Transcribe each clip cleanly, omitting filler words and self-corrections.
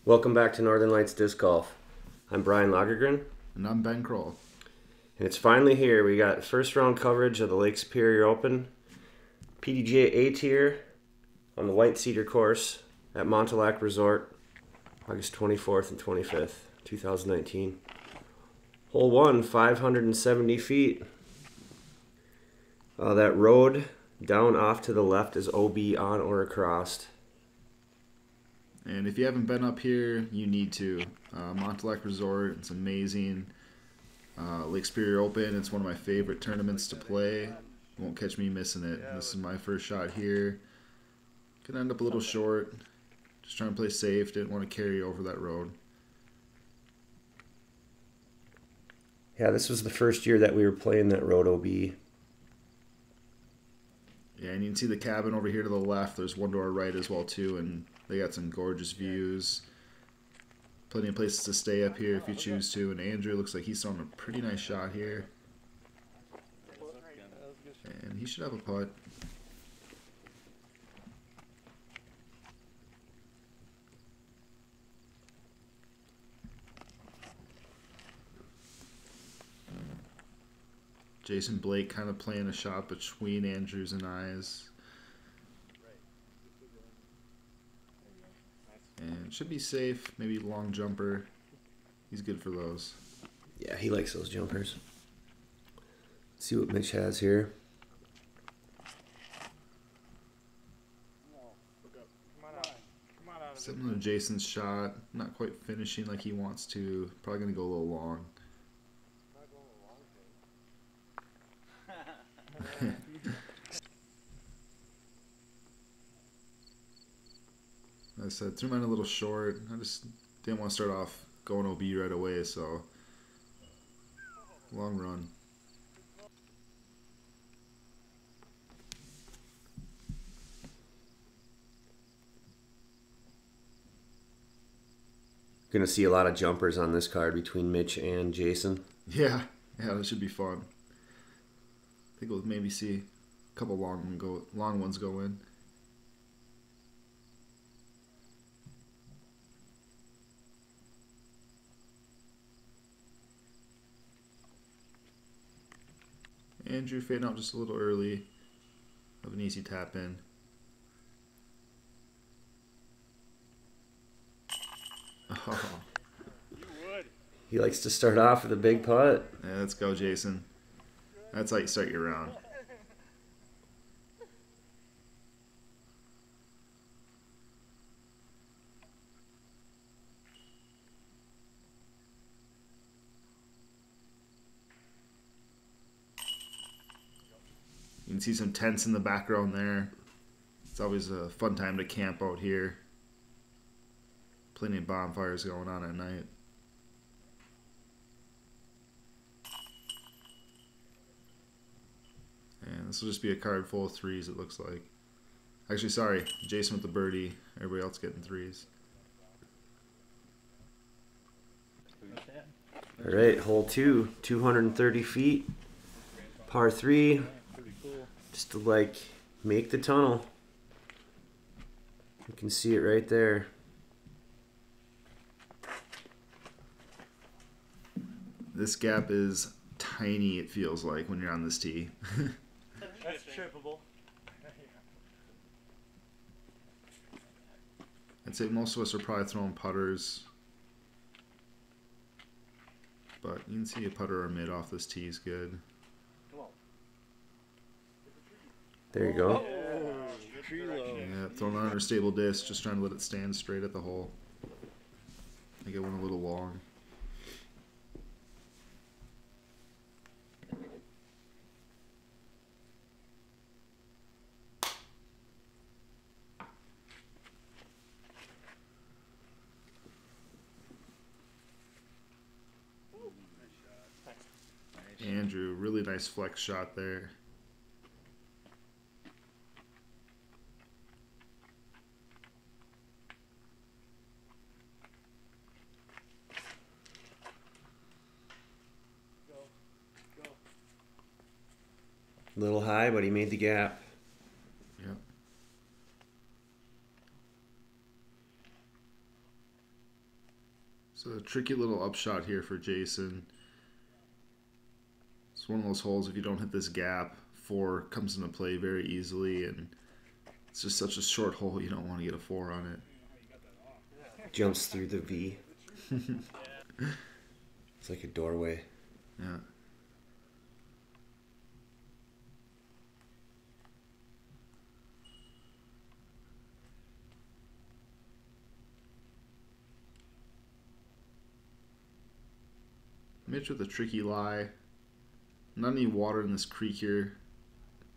Welcome back to Northern Lights Disc Golf. I'm Brian Lagergren. And I'm Ben Kroll. And it's finally here. We got first round coverage of the Lake Superior Open. PDGA A-tier on the White Cedar course at Mont Resort, August 24th and 25th, 2019. Hole 1, 570 feet. That road down off to the left is OB on or across. And if you haven't been up here, you need to. Mont Resort, it's amazing. Lake Superior Open, it's one of my favorite tournaments to play. You won't catch me missing it. This is my first shot here. Could end up a little short. Just trying to play safe. Didn't want to carry over that road. Yeah, this was the first year that we were playing that road OB. Yeah, and you can see the cabin over here to the left. There's one to our right as well too, and they got some gorgeous views. Plenty of places to stay up here if you choose to. And Andrew looks like he's throwing a pretty nice shot here. And he should have a putt. Jason Blake kind of playing a shot between Andrews and I's. And should be safe. Maybe long jumper. He's good for those. Yeah, he likes those jumpers. Let's see what Mitch has here. Similar to Jason's shot. Not quite finishing like he wants to. Probably going to go a little long. I said, threw mine a little short. I just didn't want to start off going OB right away, so long run. Gonna see a lot of jumpers on this card between Mitch and Jayson. Yeah, that should be fun. I think we'll maybe see a couple long ones go in. Andrew fading out just a little early. Have an easy tap in. Oh. He likes to start off with a big putt. Yeah, let's go, Jason. That's how you start your round. You can see some tents in the background there. It's always a fun time to camp out here. Plenty of bonfires going on at night. And this will just be a card full of threes, it looks like. Actually, sorry, Jayson with the birdie. Everybody else getting threes. All right, hole 2, 230 feet, par 3. Just to like make the tunnel. You can see it right there. This gap is tiny, it feels like, when you're on this tee. That's trippable. I'd say most of us are probably throwing putters. But you can see a putter or mid off this tee is good. There you go. Yeah, throwing on a stable disc, just trying to let it stand straight at the hole. I think it went a little long. Andrew, really nice flex shot there. A little high, but he made the gap. Yep. It's a tricky little upshot here for Jayson. It's one of those holes, if you don't hit this gap, 4 comes into play very easily, and it's just such a short hole, you don't want to get a 4 on it. Jumps through the V. It's like a doorway. Yeah. Mitch with a tricky lie. Not any water in this creek here.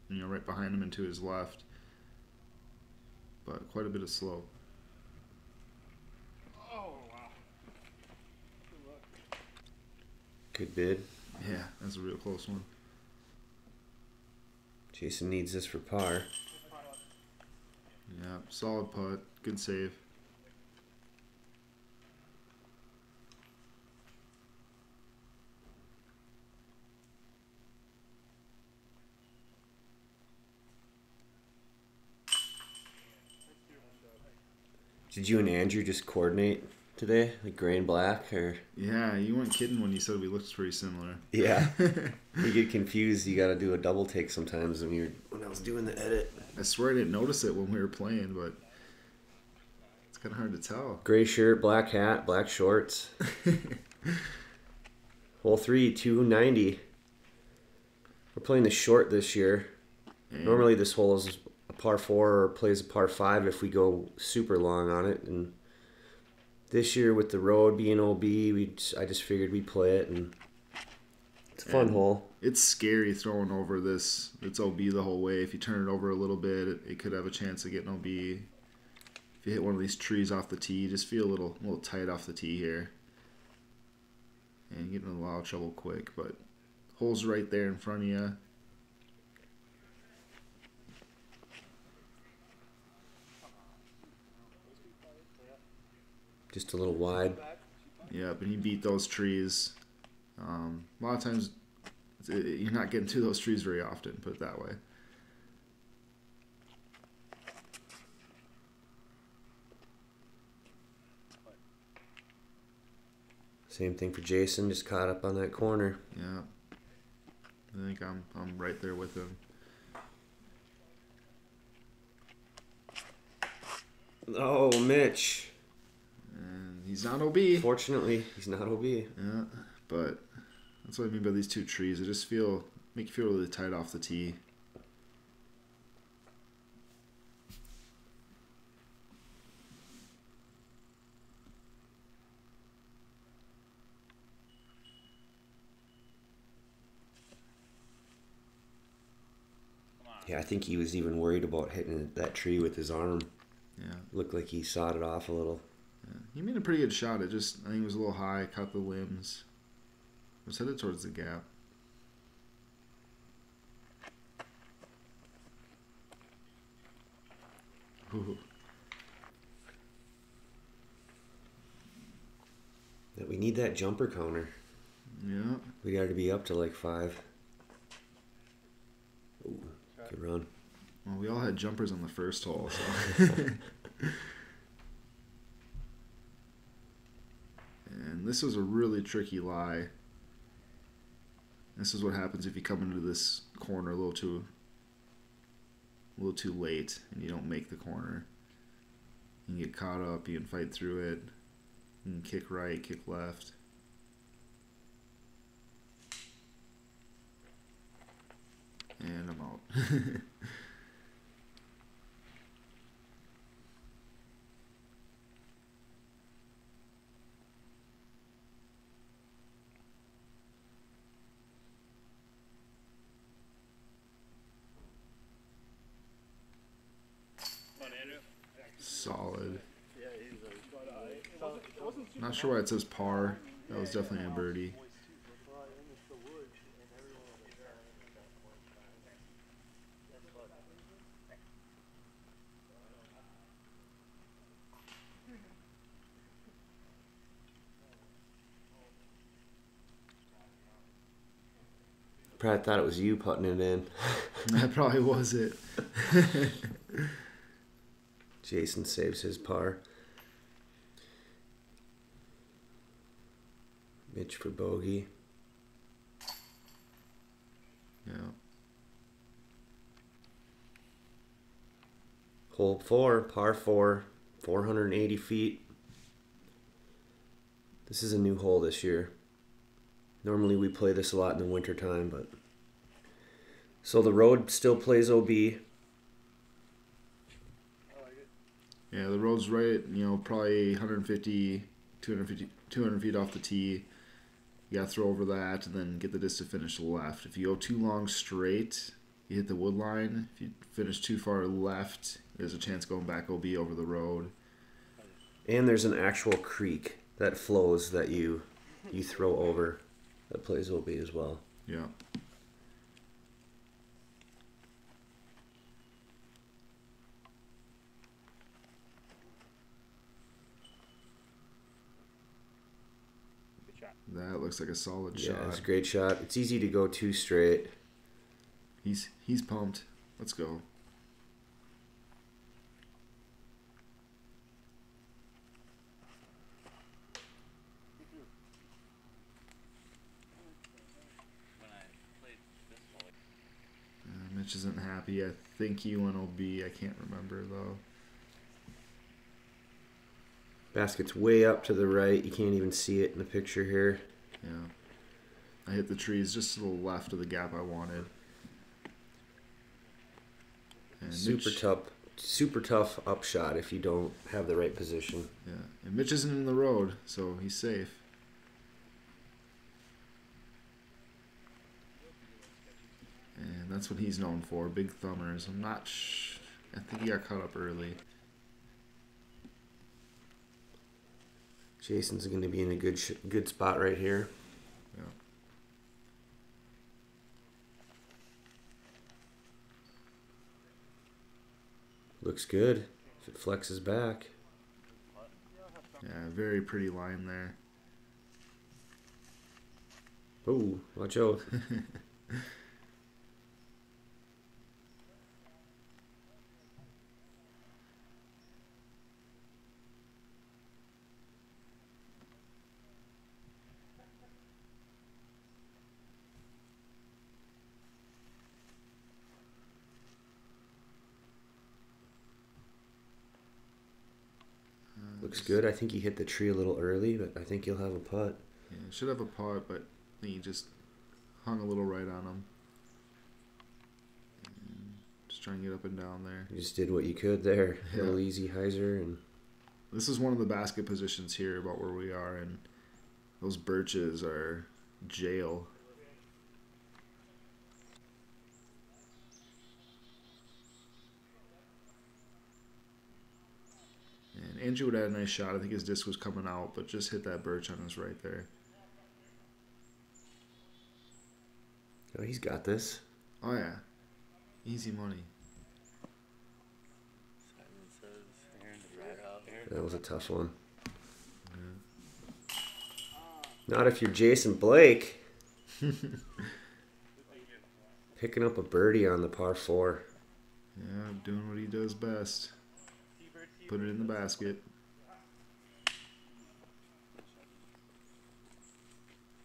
You know, right behind him and to his left. But quite a bit of slope. Good bid. Yeah, that's a real close one. Jayson needs this for par. Yeah, solid putt. Good save. Did you and Andrew just coordinate today, like gray and black, or? Yeah, you weren't kidding when you said we looked pretty similar. Yeah. You get confused. You got to do a double take sometimes when I was doing the edit. I swear I didn't notice it when we were playing, but it's kind of hard to tell. Gray shirt, black hat, black shorts. Hole 3, 290. We're playing the short this year. And Normally this hole is a par 4 or plays a par 5 if we go super long on it. And this year with the road being OB, I just figured we'd play it, and it's a fun hole. It's scary throwing over this. It's OB the whole way. If you turn it over a little bit, it could have a chance of getting OB. If you hit one of these trees off the tee, you just feel a little tight off the tee here. And you get in a lot of trouble quick, but hole's right there in front of you. Just a little wide. Yeah, but he beat those trees. A lot of times, you're not getting to those trees very often, put it that way. Same thing for Jayson, just caught up on that corner. Yeah. I think I'm right there with him. Oh, Mitch. And he's not OB. Fortunately, he's not OB. Yeah, but that's what I mean by these two trees. They just make you feel really tight off the tee. Yeah, I think he was even worried about hitting that tree with his arm. Yeah. Looked like he sawed it off a little. Yeah. He made a pretty good shot. I think it was a little high, caught the limbs. It was headed towards the gap. Ooh. We need that jumper counter. Yeah. We got to be up to like 5. Ooh, good run. Well, we all had jumpers on the first hole, so. And this was a really tricky lie. This is what happens if you come into this corner a little too late and you don't make the corner. You can get caught up, you can fight through it, you can kick right, kick left. And I'm out. Solid. Not sure why it says par. That was definitely a birdie. Probably thought it was you putting it in. That probably was it. Jayson saves his par. Mitch for bogey. Yeah. Hole 4, par 4, 480 feet. This is a new hole this year. Normally we play this a lot in the winter time, but so the road still plays OB. Yeah, the road's right, probably 150, 200 feet off the tee. You gotta throw over that and then get the disc to finish left. If you go too long straight, you hit the wood line. If you finish too far left, there's a chance going back OB over the road. And there's an actual creek that flows that you throw over that plays OB as well. Yeah. That looks like a solid shot. Yeah, it's a great shot. It's easy to go 2 straight. He's pumped. Let's go. Mitch isn't happy. I think he went OB. I can't remember though. Basket's way up to the right. You can't even see it in the picture here. Yeah. I hit the trees just to the left of the gap I wanted. And Super tough upshot if you don't have the right position. Yeah. And Mitch isn't in the road, so he's safe. And that's what he's known for, big thumbers. I think he got caught up early. Jayson's going to be in a good spot right here. Yeah. Looks good if it flexes back. Yeah, very pretty line there. Oh, watch out. Looks good. I think he hit the tree a little early, but I think he'll have a putt. Yeah, should have a putt, but he just hung a little right on him. And just trying to get up and down there. You just did what you could there. Yeah. A little easy hyzer. And this is one of the basket positions here about where we are, and those birches are jail. And Andrew would have had a nice shot. I think his disc was coming out, but just hit that birch on his right there. oh, he's got this. Oh, yeah. Easy money. That was a tough one. Not if you're Jason Blake. Picking up a birdie on the par 4. Yeah, doing what he does best. Put it in the basket.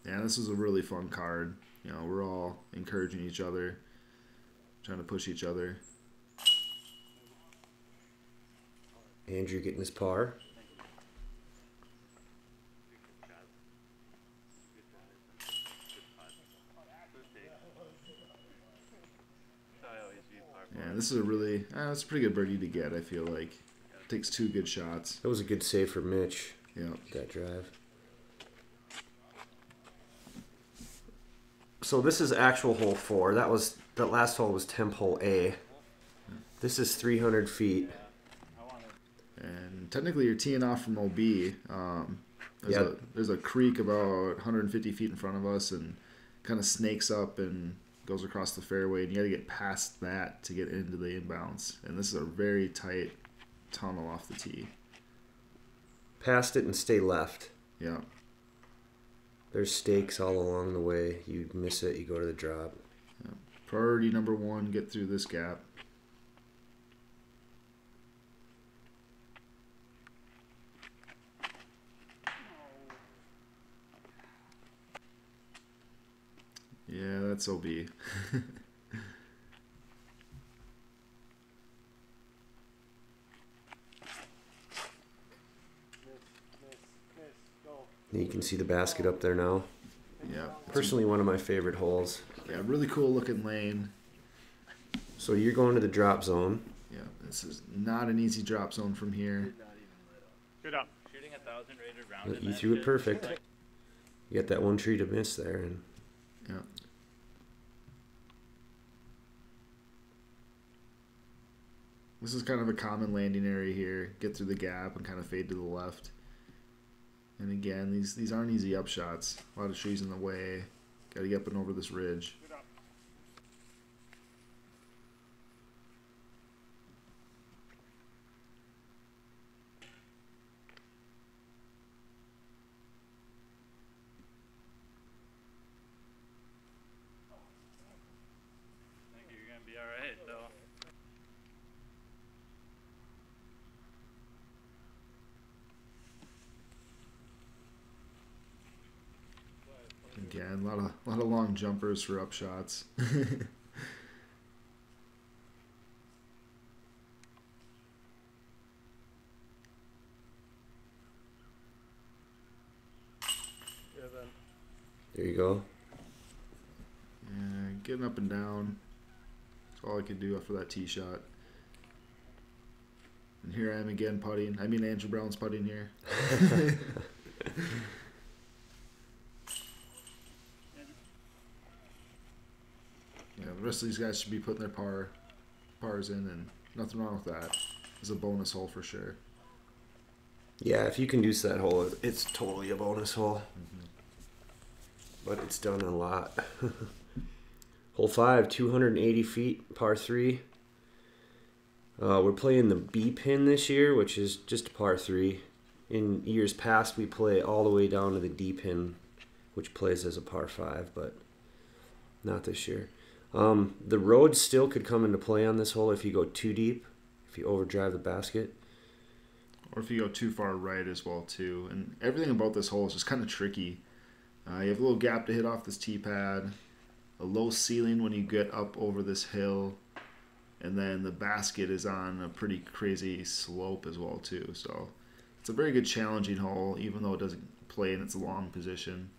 Yeah, this was a really fun card. We're all encouraging each other, trying to push each other. Andrew getting his par. Yeah, this is a really, it's a pretty good birdie to get, I feel like. Takes 2 good shots. That was a good save for Mitch. Yeah. That drive. So this is actual hole 4. That last hole was temp hole A. This is 300 feet. And technically you're teeing off from OB. There's a creek about 150 feet in front of us and kind of snakes up and goes across the fairway. And you got to get past that to get into the inbounds. And this is a very tight tunnel off the tee. Past it and stay left. Yeah. There's stakes all along the way. You miss it, you go to the drop. Yeah. Priority number 1, get through this gap. that's OB. You can see the basket up there now. Yeah. Personally, one of my favorite holes. Yeah, really cool looking lane. So you're going to the drop zone. Yeah, this is not an easy drop zone from here. Good up. Shooting 1,000 rated round. You threw it perfect. You got that one tree to miss there, and Yeah. This is kind of a common landing area here. Get through the gap and kind of fade to the left. And again, these aren't easy up shots. A lot of trees in the way. Got to get up and over this ridge. Good up. I think you're gonna be all right, though. Again, a lot of long jumpers for up shots. there you go. And getting up and down. That's all I could do after that tee shot. And here I am again putting. I mean, Andrew Brown's putting here. Yeah, the rest of these guys should be putting their pars in, and nothing wrong with that. It's a bonus hole for sure. Yeah, if you can deuce that hole, it's totally a bonus hole. But it's done a lot. Hole 5, 280 feet, par 3. We're playing the B pin this year, which is just a par 3. In years past, we play all the way down to the D pin, which plays as a par 5, but not this year. The road still could come into play on this hole if you go too deep, if you overdrive the basket. Or if you go too far right as well too. And everything about this hole is just kind of tricky. You have a little gap to hit off this tee pad, a low ceiling when you get up over this hill, and then the basket is on a pretty crazy slope as well too. So it's a very good challenging hole, even though it doesn't play in its long position.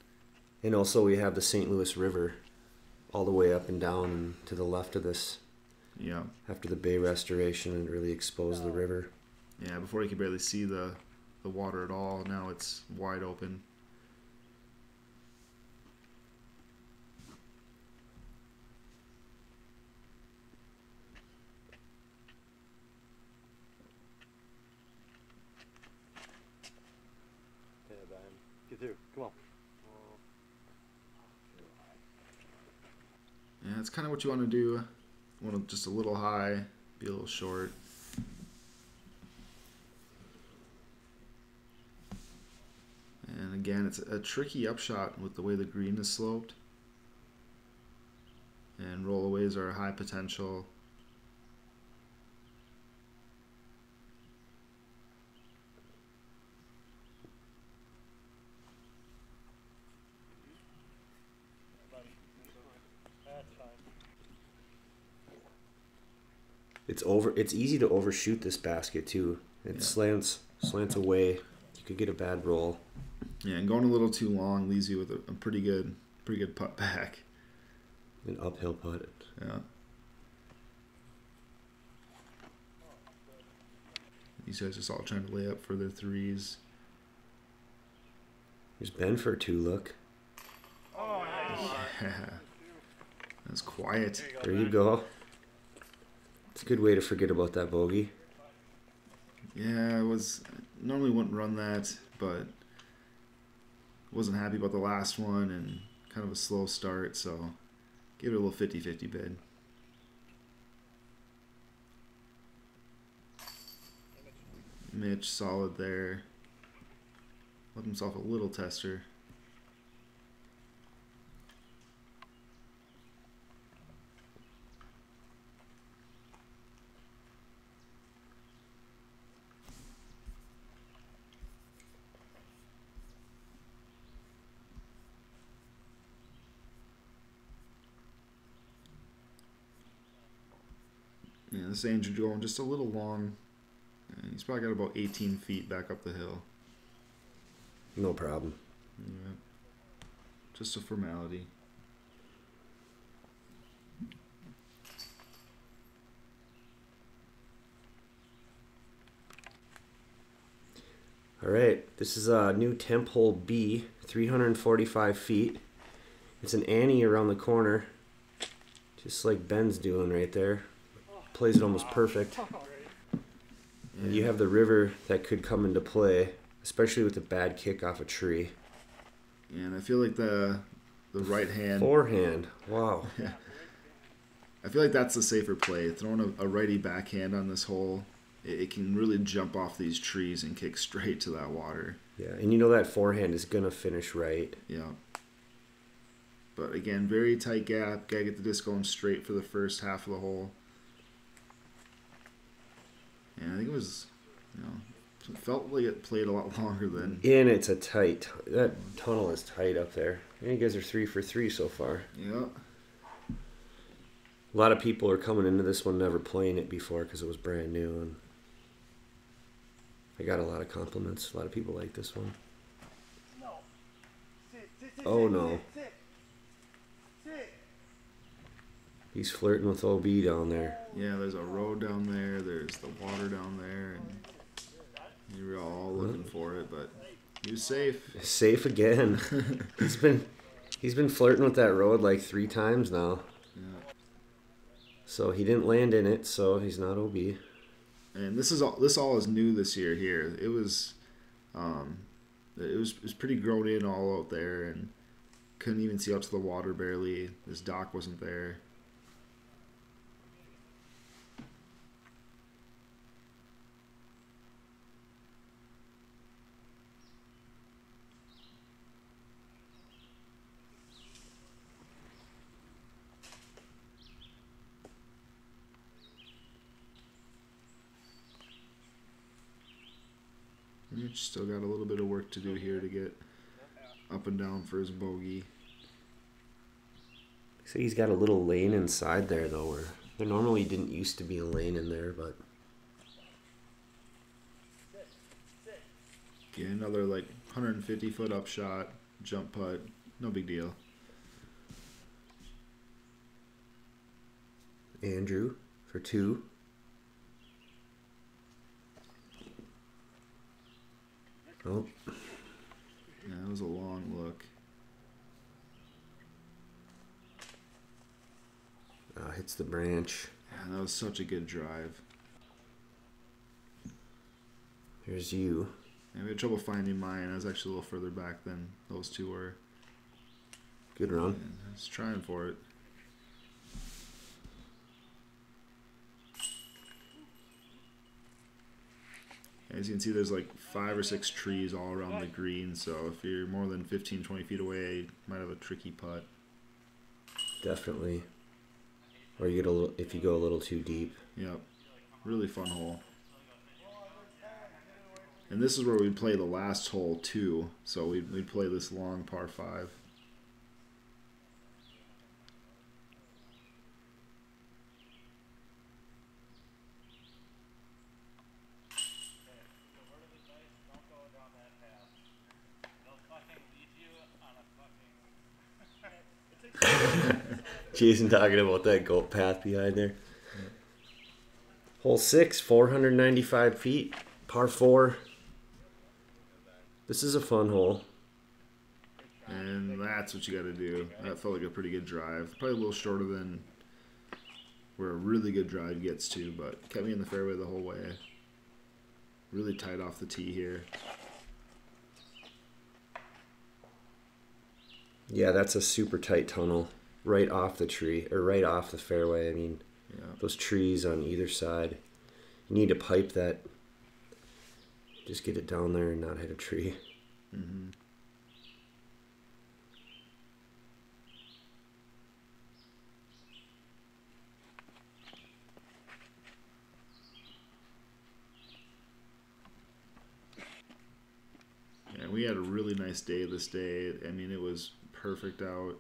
And also we have the St. Louis River all the way up and down and to the left of this. Yeah. After the bay restoration, and really exposed the river. Yeah, before you could barely see the water at all. Now it's wide open. Get through. Come on. Yeah, it's kind of what you want to do. You want to just a little high, be a little short. And again, it's a tricky upshot with the way the green is sloped. And rollaways are a high potential. It's easy to overshoot this basket too. It slants away. You could get a bad roll. Yeah, and going a little too long leaves you with a pretty good putt back. An uphill putt. Yeah. These guys just all trying to lay up for their threes. There's Ben for 2, look. Oh, nice. Yeah. That's quiet. There you go. It's a good way to forget about that bogey. Yeah, normally wouldn't run that, but wasn't happy about the last one and kind of a slow start, so give it a little 50-50 bid. Mitch solid there. Left himself a little tester. this Andrew going just a little long. He's probably got about 18 feet back up the hill. No problem. Yeah. Just a formality. All right, this is a new temp hole B, 345 feet. It's an Annie around the corner, just like Ben's doing right there. Plays it almost perfect. And you have the river that could come into play, especially with a bad kick off a tree. Yeah, and I feel like the right hand... Forehand, wow. I feel like that's the safer play. Throwing a righty backhand on this hole, it can really jump off these trees and kick straight to that water. Yeah, and you know that forehand is going to finish right. Yeah. But again, very tight gap. Gotta get the disc going straight for the first half of the hole. And I think it was, it felt like it played a lot longer than... And it's a tight, that tunnel is tight up there. And you guys are 3 for 3 so far. Yeah. A lot of people are coming into this one never playing it before because it was brand new. And I got a lot of compliments. A lot of people like this one. Oh no. He's flirting with OB down there. Yeah, there's a road down there. There's the water down there. And you were all looking for it, but he was safe. Safe again. He's been flirting with that road like 3 times now. Yeah. So he didn't land in it, so he's not OB. And this all is new this year here. It was pretty grown in all out there, and couldn't even see out to the water barely. This dock wasn't there. Mitch still got a little bit of work to do here to get up and down for his bogey. So he's got a little lane inside there, though, where there normally didn't used to be a lane in there, but... Yeah, another like 150-foot up shot, jump putt, no big deal. Andrew for 2. Oh. Yeah, that was a long look. Hits the branch. Yeah, that was such a good drive. Here's you. Yeah, we had trouble finding mine. I was actually a little further back than those two were. Good run. Yeah, I was trying for it. As you can see, there's like 5 or 6 trees all around the green, so if you're more than 15-20 feet away, you might have a tricky putt. Definitely. Or you get a little, if you go a little too deep. Yep. Really fun hole. And this is where we'd play the last hole too, so we'd play this long par 5. Jayson talking about that goat path behind there. Hole 6, 495 feet, par 4. This is a fun hole. And that's what you got to do. That felt like a pretty good drive. Probably a little shorter than where a really good drive gets to, but kept me in the fairway the whole way. Really tight off the tee here. Yeah, that's a super tight tunnel. Right off the tree, or right off the fairway. I mean, Yeah. those trees on either side. You need to pipe that. Just get it down there and not hit a tree. Mm-hmm. Yeah, we had a really nice day this day. I mean, it was perfect out.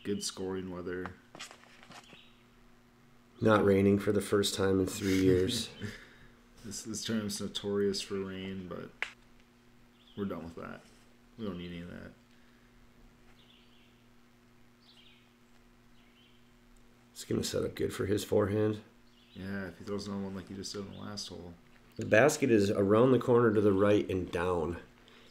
Good scoring weather. Not raining for the first time in 3 years. This tournament's notorious for rain, but we're done with that. We don't need any of that. It's going to set up good for his forehand. Yeah, if he throws another one like he just did in the last hole. The basket is around the corner to the right and down.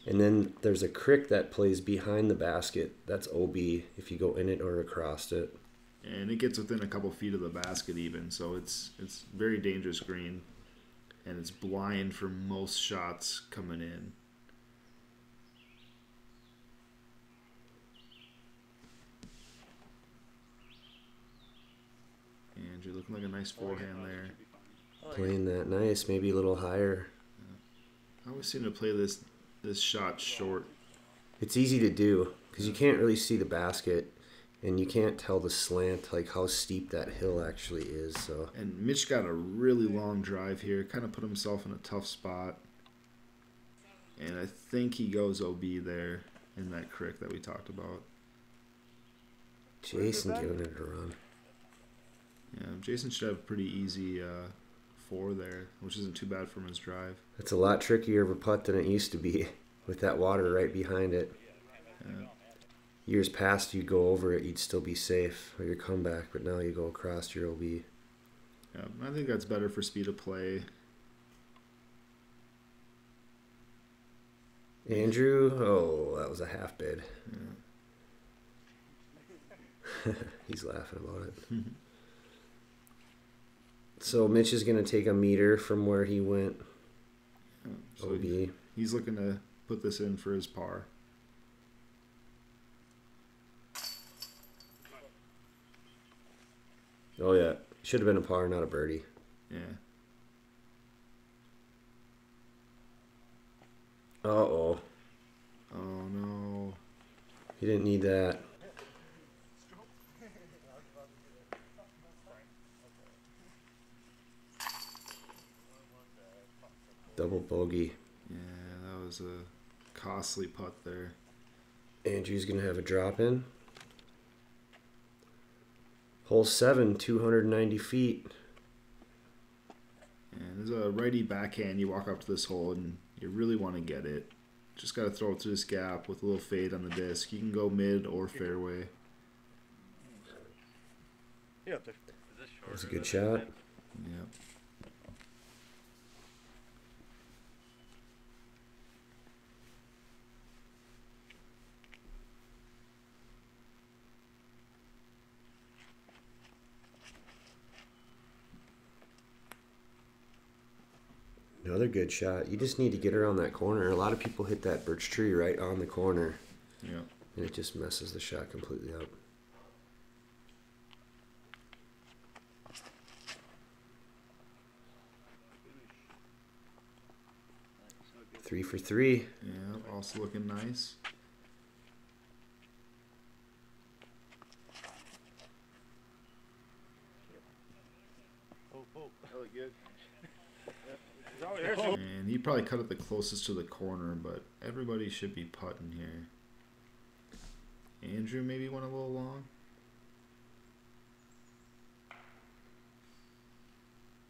And then there's a crick that plays behind the basket. That's OB if you go in it or across it. And it gets within a couple feet of the basket even, so it's very dangerous green. And it's blind for most shots coming in. And you're looking like a nice forehand there. Playing that nice, maybe a little higher. I always seem to play this shot short. It's easy to do because you can't really see the basket and you can't tell the slant, like how steep that hill actually is. So. And Mitch got a really long drive here, kind of put himself in a tough spot. And I think he goes OB there in that crick that we talked about. Jayson giving it a run. Yeah, Jayson should have a pretty easy 4 there, which isn't too bad from his drive. It's a lot trickier of a putt than it used to be with that water right behind it. Yeah. Years past, you'd go over it, you'd still be safe with your comeback, but now you go across your OB. Yeah, I think that's better for speed of play. Andrew, oh, that was a half bid. Yeah. He's laughing about it. So Mitch is going to take a meter from where he went. So OB. he's looking to put this in for his par. Oh, yeah. Should have been a par, not a birdie. Yeah. Uh-oh. Oh, no. He didn't need that. Double bogey. Yeah, that was a costly putt there. Andrew's going to have a drop in. Hole 7, 290 feet. And there's a righty backhand. You walk up to this hole and you really want to get it. Just got to throw it through this gap with a little fade on the disc. You can go mid or fairway. Yeah, That's a good shot. Yep. Another good shot. You just need to get around that corner. A lot of people hit that birch tree right on the corner. Yeah. And it just messes the shot completely up. Three for 3. Yeah, also looking nice. That looked good. And he probably cut it the closest to the corner, but everybody should be putting here. Andrew maybe went a little long.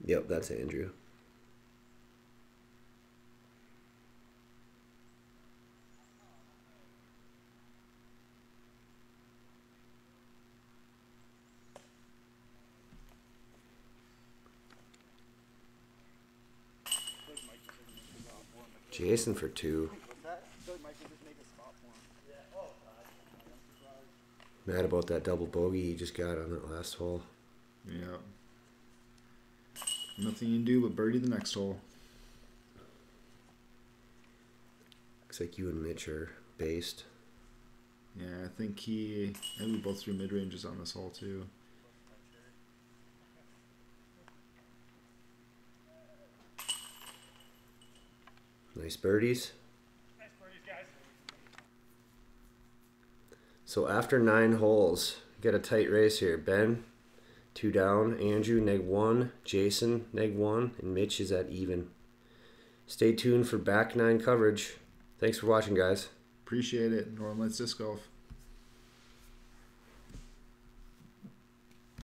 Yep, that's Andrew. Jayson for 2. Mad about that double bogey he just got on that last hole. Yeah. Nothing you can do but birdie the next hole. Looks like you and Mitch are based. Yeah, I think we both threw mid ranges on this hole too. Nice birdies. Nice birdies, guys. So after 9 holes, get a tight race here. Ben, 2 down. Andrew, -1. Jayson, -1. And Mitch is at even. Stay tuned for back 9 coverage. Thanks for watching, guys. Appreciate it. Northern Lights Disc Golf.